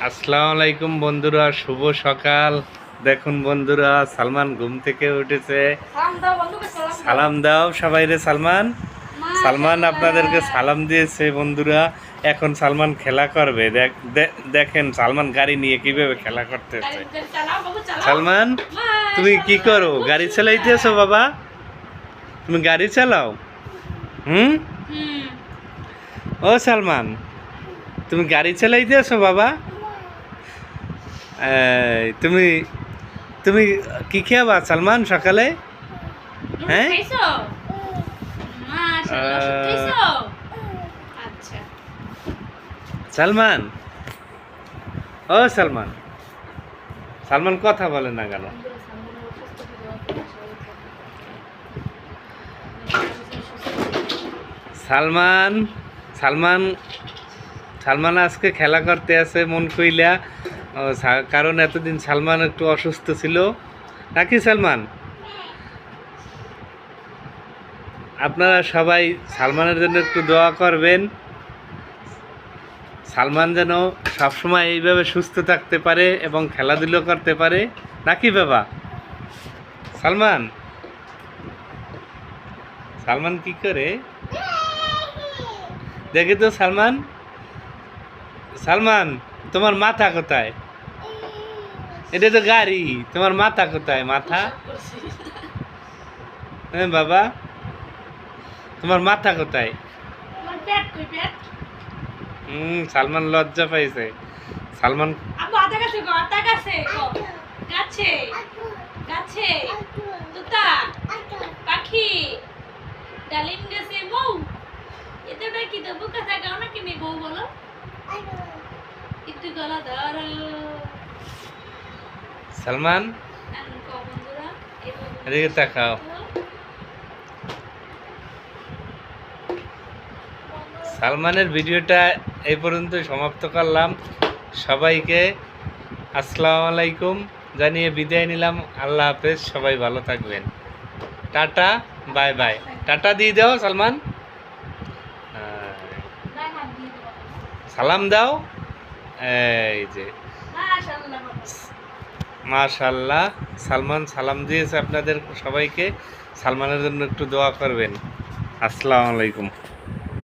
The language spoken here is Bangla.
আসসালামু আলাইকুম বন্ধুরা, শুভ সকাল। দেখুন বন্ধুরা, সালমান ঘুম থেকে উঠেছে। সালাম দাও সবাই রে। সালমান সালমান আপনাদেরকে সালাম দিয়েছে বন্ধুরা। এখন সালমান খেলা করবে। দেখেন সালমান গাড়ি নিয়ে কিভাবে খেলা করতেছে। সালমান, তুমি কি করো? গাড়ি চালাইতেছো বাবা? তুমি গাড়ি চালাও? হুম। ও সালমান, তুমি গাড়ি চালাইতেছো বাবা? তুমি তুমি কি খেয়াবা সালমান সকালে? হ্যাঁ, সালমান, ও সালমান, সালমান কথা বলে না কেন? সালমান সালমান সালমান আজকে খেলা করতে আছে মন কইলা। কারণ এতদিন সালমান একটু অসুস্থ ছিল নাকি? সালমান, আপনারা সবাই সালমানের জন্য একটু দোয়া করবেন। সালমান যেন সবসময় এইভাবে সুস্থ থাকতে পারে এবং খেলাধুলো করতে পারে নাকি বাবা? সালমান সালমান কি করে দেখি তো? সালমান সালমান, তোমার মাথা কোথায়? এটা তো গাড়ি, তোমার মাথা কোথায়? মাথা? হ্যাঁ বাবা, তোমার মাথা কোথায়? সালমান লজ্জা পাইছে। সালমান পাখি ডালিম গেছে বউ, এটা কি দেবো? কথা গাও না কি বউ বলো একটু গলা ধরো। সালমান, এদিকে তাকাও। সালমানের ভিডিওটা এই পর্যন্ত সমাপ্ত করলাম। সবাইকে আসসালামু আলাইকুম জানিয়ে বিদায় নিলাম। আল্লাহ হাফেজ, সবাই ভালো থাকবেন। Tata, bye bye. টাটা দিয়ে দাও সালমান। সালাম দাও। এই যে মাশাআল্লাহ, সালমান সালাম দিয়েছে আপনাদের সবাইকে। সালমানের জন্য একটু দোয়া করবেন। আসসালামু আলাইকুম।